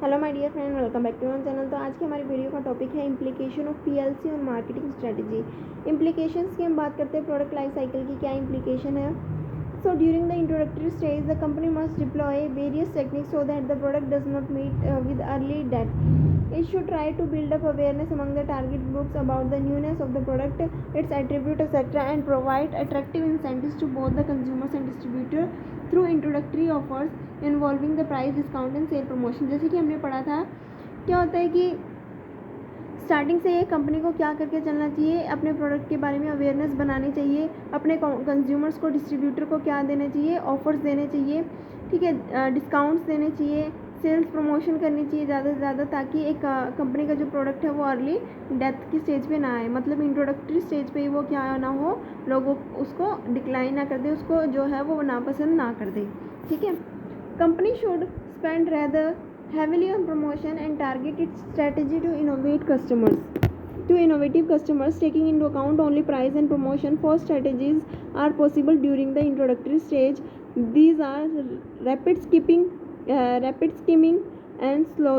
Hello my dear friend, welcome back to my channel. तो आज की हमारी वीडियो का टॉपिक है इम्प्लीकेशन ऑफ पीएलसी और मार्केटिंग स्ट्रेटजी। इम्प्लीकेशंस की हम बात करते हैं, प्रोडक्ट लाइफ साइकिल की क्या इम्प्लीकेशन है। So during the introductory stage the company must deploy various techniques so that the product does not meet with early death. It should try to build up awareness among the target groups about the newness of the product, its attributes, etc., and provide attractive incentives to both the consumers and distributor through introductory offers involving the price discount and sale promotion। जैसे कि हमने पढ़ा था, क्या होता है कि starting से ये कंपनी को क्या करके चलना चाहिए, अपने प्रोडक्ट के बारे में अवेयरनेस बनानी चाहिए, अपने कंज्यूमर्स को, डिस्ट्रीब्यूटर को क्या देना चाहिए, ऑफर्स देने चाहिए, ठीक है, डिस्काउंट्स देने चाहिए, सेल्स प्रमोशन करनी चाहिए ज़्यादा से ज़्यादा, ताकि एक कंपनी का जो प्रोडक्ट है वो अर्ली डेथ की स्टेज पे ना आए, मतलब इंट्रोडक्टरी स्टेज पे ही वो क्या ना हो, लोगों उसको डिक्लाइन ना कर दे, उसको जो है वो नापसंद ना कर दे। ठीक है, company should spend rather heavily on promotion and target its strategy to innovative customers, taking into account only price and promotion. Four strategies are possible during the introductory stage. These are rapid skimming and slow.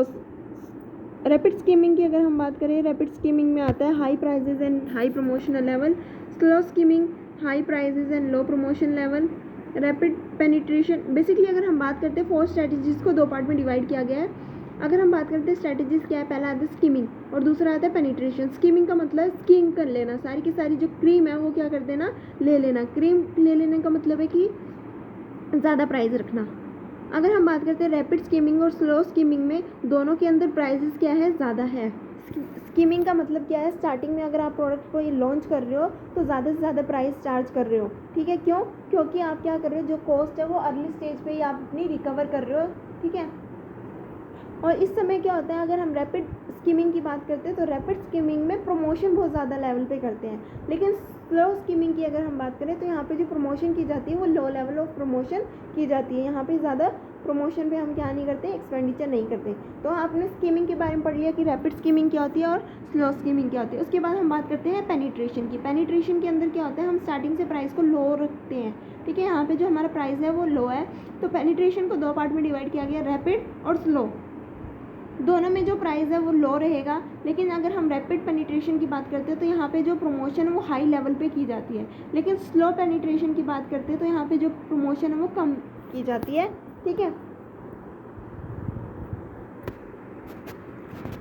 Rapid skimming की अगर हम बात करें, rapid skimming में आता है high prices and high promotional level, slow skimming high prices and low promotion level, rapid penetration. Basically अगर हम बात करते हैं, 4 स्ट्रैटेजीज़ को 2 पार्ट में डिवाइड किया गया है। अगर हम बात करते हैं स्ट्रैटेजीज़ क्या है, पहला आता है स्कीमिंग और दूसरा आता है पेनिट्रेशन। स्कीमिंग का मतलब स्कीम कर लेना, सारी की सारी जो क्रीम है वो क्या कर देना, ले लेना। क्रीम ले लेने का मतलब है कि ज़्यादा प्राइस रखना। अगर हम बात करते हैं रैपिड स्कीमिंग और स्लो स्कीमिंग में, दोनों के अंदर प्राइसेस क्या है, ज़्यादा है। स्कीमिंग का मतलब क्या है, स्टार्टिंग में अगर आप प्रोडक्ट को ये लॉन्च कर रहे हो तो ज़्यादा से ज़्यादा प्राइस चार्ज कर रहे हो। ठीक है, क्यों? क्योंकि आप क्या कर रहे हो, जो कॉस्ट है वो अर्ली स्टेज पे ही आप अपनी रिकवर कर रहे हो। ठीक है, और इस समय क्या होता है, अगर हम रैपिड स्कीमिंग की बात करते हैं तो रैपिड स्कीमिंग में प्रमोशन बहुत ज़्यादा लेवल पे करते हैं, लेकिन स्लो स्कीमिंग की अगर हम बात करें तो यहाँ पे जो प्रमोशन की जाती है वो लो लेवल ऑफ प्रमोशन की जाती है। यहाँ पे ज़्यादा प्रमोशन पे हम क्या नहीं करते, एक्सपेंडिचर नहीं करते। तो आपने स्कीमिंग के बारे में पढ़ लिया कि रैपिड स्कीमिंग क्या होती है और स्लो स्कीमिंग क्या होती है। उसके बाद हम बात करते हैं पेनिट्रेशन की। पेनिट्रेशन के अंदर क्या होता है, हम स्टार्टिंग से प्राइस को लो रखते हैं। ठीक है, यहाँ पे जो हमारा प्राइस है वो लो है, तो पेनिट्रेशन को 2 पार्ट में डिवाइड किया गया, रैपिड और स्लो। दोनों में जो प्राइस है वो लो रहेगा, लेकिन अगर हम रैपिड पेनिट्रेशन की बात करते हैं तो यहाँ पे जो प्रमोशन है वो हाई लेवल पे की जाती है, लेकिन स्लो पेनिट्रेशन की बात करते हैं तो यहाँ पे जो प्रमोशन है वो कम की जाती है। ठीक है,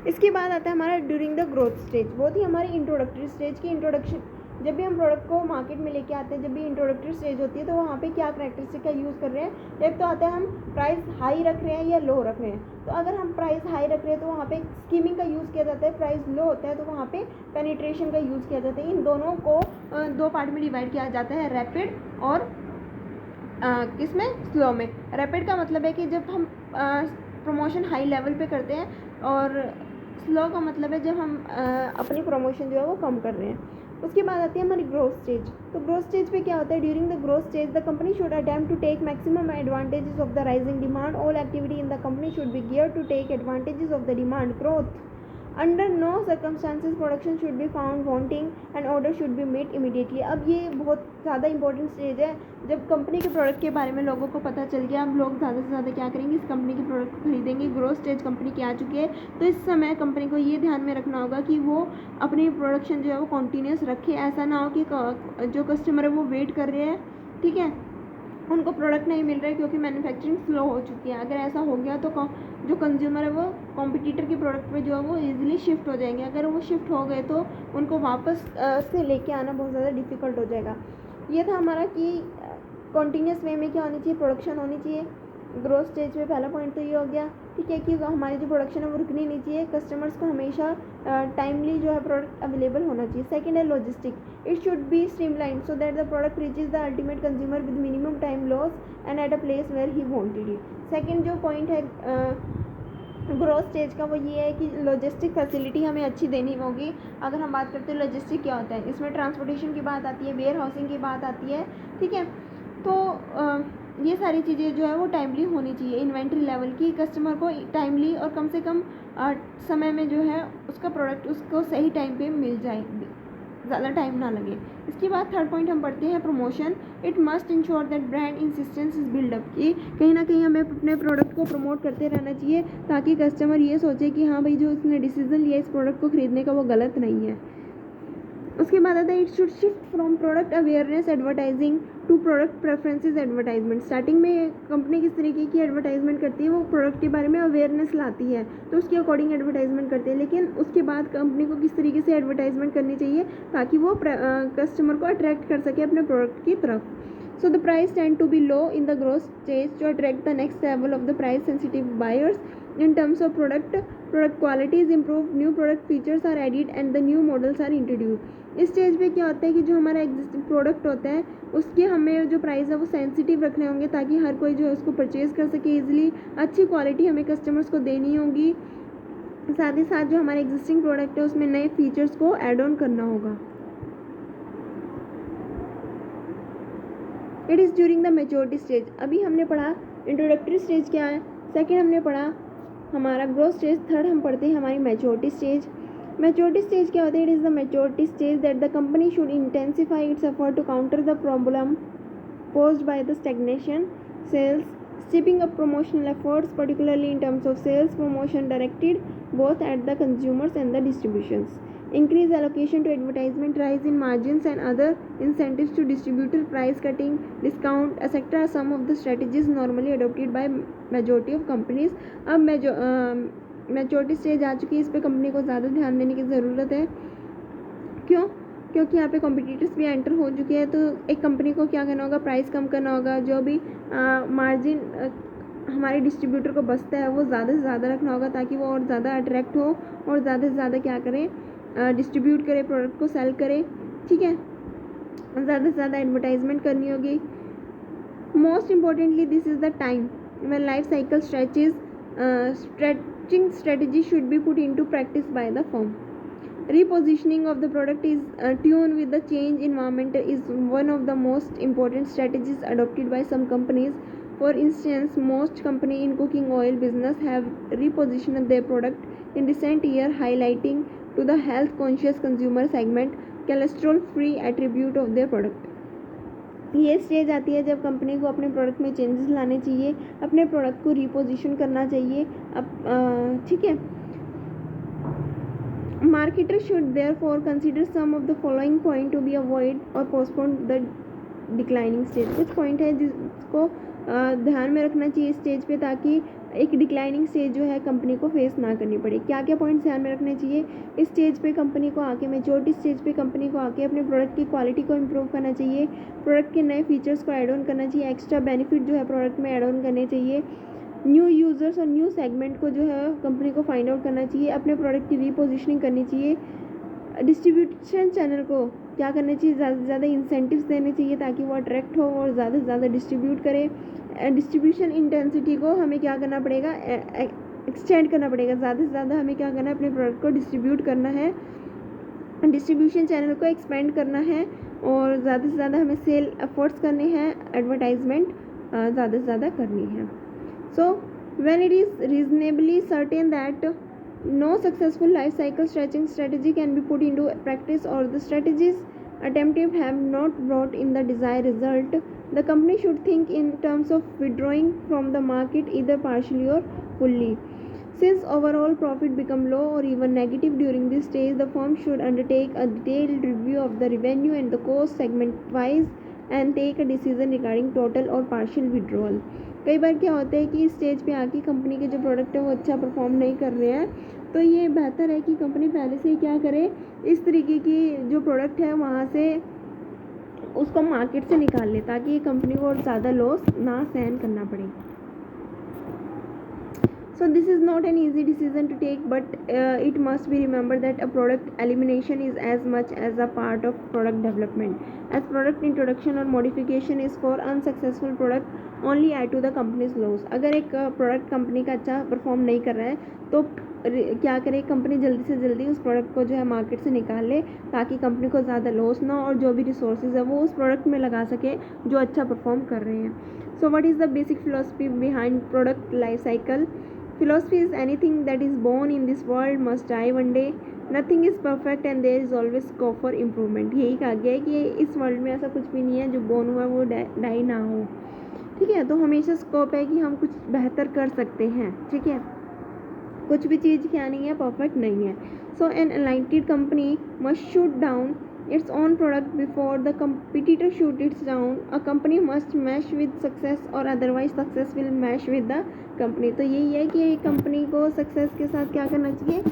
इसके बाद आता है हमारा ड्यूरिंग द ग्रोथ स्टेज। बहुत ही हमारी इंट्रोडक्टरी स्टेज की इंट्रोडक्शन, जब भी हम प्रोडक्ट को मार्केट में लेके आते हैं, जब भी इंट्रोडक्टरी स्टेज होती है तो वहाँ पे क्या करैक्टरिस्टिक का यूज़ कर रहे हैं। एक तो आता है हम प्राइस हाई रख रहे हैं या लो रख रहे हैं। तो अगर हम प्राइस हाई रख रहे हैं तो वहाँ पे स्कीमिंग का यूज़ किया जाता है, प्राइस लो होता है तो वहाँ पे पेनिट्रेशन का यूज़ किया जाता है। इन दोनों को 2 पार्ट में डिवाइड किया जाता है, रैपिड और किसमें, स्लो में। रैपिड का मतलब है कि जब हम प्रमोशन हाई लेवल पे करते हैं, और स्लो का मतलब है जब हम अपनी प्रमोशन जो है वो कम कर रहे हैं। उसके बाद आती है हमारी ग्रोथ स्टेज। तो ग्रोथ स्टेज पे क्या होता है, during the growth stage the company should attempt to take maximum advantages of the rising demand. All activity in the company should be gear to take advantages of the demand growth. Under no circumstances production should be found wanting and order should be made immediately. अब ये बहुत ज़्यादा important stage है, जब company के product के बारे में लोगों को पता चल गया, अब लोग ज़्यादा से ज़्यादा क्या करेंगे, इस कंपनी के प्रोडक्ट को खरीदेंगे। ग्रोथ स्टेज कंपनी की आ चुकी है, तो इस समय कंपनी को ये ध्यान में रखना होगा कि वो अपनी प्रोडक्शन जो है वो कॉन्टीन्यूस रखे। ऐसा ना हो कि जो कस्टमर है वो वेट कर रहे हैं, ठीक है, उनको प्रोडक्ट नहीं मिल रहा है क्योंकि मैन्युफैक्चरिंग स्लो हो चुकी है। अगर ऐसा हो गया तो जो कंज्यूमर है वो कॉम्पिटिटर के प्रोडक्ट पे जो है वो इजीली शिफ्ट हो जाएंगे। अगर वो शिफ्ट हो गए तो उनको वापस से लेके आना बहुत ज़्यादा डिफ़िकल्ट हो जाएगा। ये था हमारा कि कॉन्टीन्यूस वे में क्या होनी चाहिए, प्रोडक्शन होनी चाहिए। ग्रोथ स्टेज में पहला पॉइंट तो ये हो गया, ठीक है, कि हमारी जो प्रोडक्शन है वो रुकनी नहीं चाहिए, कस्टमर्स को हमेशा टाइमली जो है प्रोडक्ट अवेलेबल होना चाहिए। सेकंड है logistic, it should be streamline so that the product reaches the ultimate consumer with minimum time loss and at a place where he wanted it. Second जो point है growth stage का वो ये है कि लॉजिस्टिक फैसिलिटी हमें अच्छी देनी होगी। अगर हम बात करते हैं लॉजिस्टिक क्या होता है, इसमें ट्रांसपोर्टेशन की बात आती है, वेयर हाउसिंग की बात आती है। ठीक है, तो ये सारी चीज़ें जो है वो टाइमली होनी चाहिए। इन्वेंट्री लेवल की कस्टमर को टाइमली और कम से कम समय में जो है उसका प्रोडक्ट उसको सही टाइम पे मिल जाए। ज़्यादा टाइम ना लगे। इसके बाद थर्ड पॉइंट हम पढ़ते हैं promotion. It must ensure that brand insistence is build up, कि कहीं ना कहीं हमें अपने प्रोडक्ट को प्रमोट करते रहना चाहिए ताकि कस्टमर ये सोचे कि हाँ भाई जो उसने डिसीजन लिया इस प्रोडक्ट को खरीदने का वो गलत नहीं है। उसके बाद आता है it should shift from product awareness advertising to product preferences advertisement. Starting में कंपनी किस तरीके की एडवर्टाइजमेंट करती है, वो प्रोडक्ट के बारे में अवेयरनेस लाती है तो उसके अकॉर्डिंग एडवर्टाइजमेंट करती है, लेकिन उसके बाद कंपनी को किस तरीके से एडवर्टाइजमेंट करनी चाहिए ताकि वो कस्टमर को अट्रैक्ट कर सके अपने प्रोडक्ट की तरफ। So the price tend to be low in the growth stage to attract the next level of the price sensitive buyers. In terms of product quality is improved, new product features are added and the new models are introduced. इस stage पे क्या होता है कि जो हमारा existing product होता है उसके हमें जो प्राइस है वो सेंसिटिव रखने होंगे ताकि हर कोई जो है उसको परचेज़ कर सके इजीली। अच्छी क्वालिटी हमें कस्टमर्स को देनी होगी, साथ ही साथ जो हमारे एग्जिस्टिंग प्रोडक्ट है उसमें नए फीचर्स को ऐड ऑन करना होगा। It is during the maturity stage. अभी हमने पढ़ा इंट्रोडक्टरी स्टेज क्या है, सेकेंड हमने पढ़ा हमारा ग्रोथ स्टेज, थर्ड हम पढ़ते हैं हमारी मैच्योरिटी स्टेज। मैच्योरिटी स्टेज क्या होता है? It is the maturity stage that the company should intensify its effort to counter the problem posed by the stagnation sales, stepping up promotional efforts particularly in terms of sales promotion directed both at the consumers and the distributions, increase allocation to advertisement, rise in margins and other incentives to distributor, price cutting, discount etc. some of the strategies normally adopted by majority of companies. अब maturity stage आ चुकी है, इस पर company को ज़्यादा ध्यान देने की ज़रूरत है। क्यों? क्योंकि यहाँ पे कॉम्पिटिटर्स भी एंटर हो चुके हैं, तो एक कंपनी को क्या करना होगा, प्राइस कम करना होगा, जो भी मार्जिन हमारे डिस्ट्रीब्यूटर को बचता है वो ज़्यादा से ज़्यादा रखना होगा ताकि वो और ज़्यादा अट्रैक्ट हो और ज़्यादा से ज़्यादा क्या करें, डिस्ट्रीब्यूट करें, प्रोडक्ट को सेल करें। ठीक है, ज़्यादा से ज़्यादा एडवर्टाइजमेंट करनी होगी। Most importantly this is the time when life cycle stretching strategy should be put into practice by the firm. Repositioning of the product is tuned with the change environment is one of the most important strategies adopted by some companies. For instance, most companies in cooking oil business have repositioned their product in recent year, highlighting to the health conscious consumer segment cholesterol free attribute of their product. ये stage आती है जब company को अपने product में changes लाने चाहिए, अपने प्रोडक्ट को रिपोजिशन करना चाहिए। अब ठीक है, marketer should therefore consider some of the following point to be avoid or postpone the declining stage. कुछ पॉइंट है जिसको ध्यान में रखना चाहिए स्टेज पे ताकि एक डिक्लाइनिंग स्टेज जो है कंपनी को फेस ना करनी पड़े। क्या क्या पॉइंट्स ध्यान में रखने चाहिए इस स्टेज पे कंपनी को आके, मेच्योरिटी स्टेज पे कंपनी को आके अपने प्रोडक्ट की क्वालिटी को इम्प्रूव करना चाहिए, प्रोडक्ट के नए फीचर्स को ऐड ऑन करना चाहिए, एक्स्ट्रा बेनिफिट जो है प्रोडक्ट में ऐड ऑन करने चाहिए, न्यू यूज़र्स और न्यू सेगमेंट को जो है कंपनी को फाइंड आउट करना चाहिए, अपने प्रोडक्ट की रीपोजिशनिंग करनी चाहिए, डिस्ट्रीब्यूशन चैनल को क्या करना चाहिए, ज़्यादा से ज़्यादा इंसेंटिव्स देने चाहिए ताकि वो अट्रैक्ट हो और ज़्यादा से ज़्यादा डिस्ट्रीब्यूट करे। डिस्ट्रीब्यूशन इंटेंसिटी को हमें क्या करना पड़ेगा, एक्सटेंड करना पड़ेगा, ज़्यादा से ज़्यादा हमें क्या करना है, अपने प्रोडक्ट को डिस्ट्रीब्यूट करना है, डिस्ट्रीब्यूशन चैनल को एक्सपेंड करना है और ज़्यादा से ज़्यादा हमें सेल एफर्ट्स करने हैं, एडवर्टाइजमेंट ज़्यादा से ज़्यादा करनी है। So, when it is reasonably certain that no successful life cycle stretching strategy can be put into practice or the strategies attempted have not brought in the desired result, the company should think in terms of withdrawing from the market either partially or fully. Since overall profit become low or even negative during this stage, the firm should undertake a detailed review of the revenue and the cost segment wise and take a decision regarding total or partial withdrawal. कई बार क्या होता है कि इस stage पे आके company के जो प्रोडक्ट है वो अच्छा परफॉर्म नहीं कर रहे हैं, तो ये बेहतर है कि कंपनी पहले से ही क्या करे, इस तरीके की जो प्रोडक्ट है वहाँ से उसको मार्केट से निकाल ले ताकि कंपनी को और ज़्यादा लॉस ना सहन करना पड़े। So this is not an easy decision to take, but it must be remembered that a product elimination is as much as a part of product development as product introduction or modification is for unsuccessful product only add to the company's loss. अगर एक product company का अच्छा perform नहीं कर रहा है तो क्या करे, कंपनी जल्दी से जल्दी उस प्रोडक्ट को जो है मार्केट से निकाल ले ताकि कंपनी को ज़्यादा लॉस ना और जो भी रिसोर्सेज है वो उस प्रोडक्ट में लगा सके जो अच्छा परफॉर्म कर रहे हैं। So what is the basic philosophy behind product life cycle? Philosophy is anything that is born in this world must die one day. Nothing is perfect and there is always scope for improvement. यही कहा गया है कि इस world में ऐसा कुछ भी नहीं है जो बोर्न हुआ वो डाई ना हो, ठीक है। तो हमेशा स्कोप है कि हम कुछ बेहतर कर सकते हैं, ठीक है। कुछ भी चीज़ क्या नहीं है, परफेक्ट नहीं है। So an enlightened company must shoot down its own product before the competitor shoot it down. A company must mesh with success or otherwise success will mesh with the company. तो यही है कि एक company को success के साथ क्या करना चाहिए,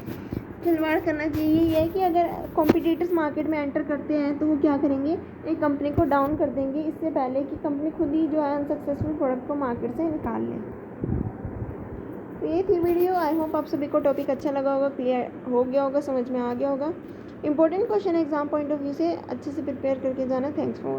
खिलवाड़ करना चाहिए। यही है कि अगर कॉम्पिटिटर्स मार्केट में एंटर करते हैं तो वो क्या करेंगे, एक कंपनी को डाउन कर देंगे इससे पहले कि कंपनी खुद ही जो है अनसक्सेसफुल प्रोडक्ट को मार्केट से निकाल ले। तो ये थी वीडियो। आई होप आप सभी को टॉपिक अच्छा लगा होगा, क्लियर हो गया होगा, समझ में आ गया होगा। Important question exam point of view से अच्छे से प्रिपेयर करके जाना। Thanks for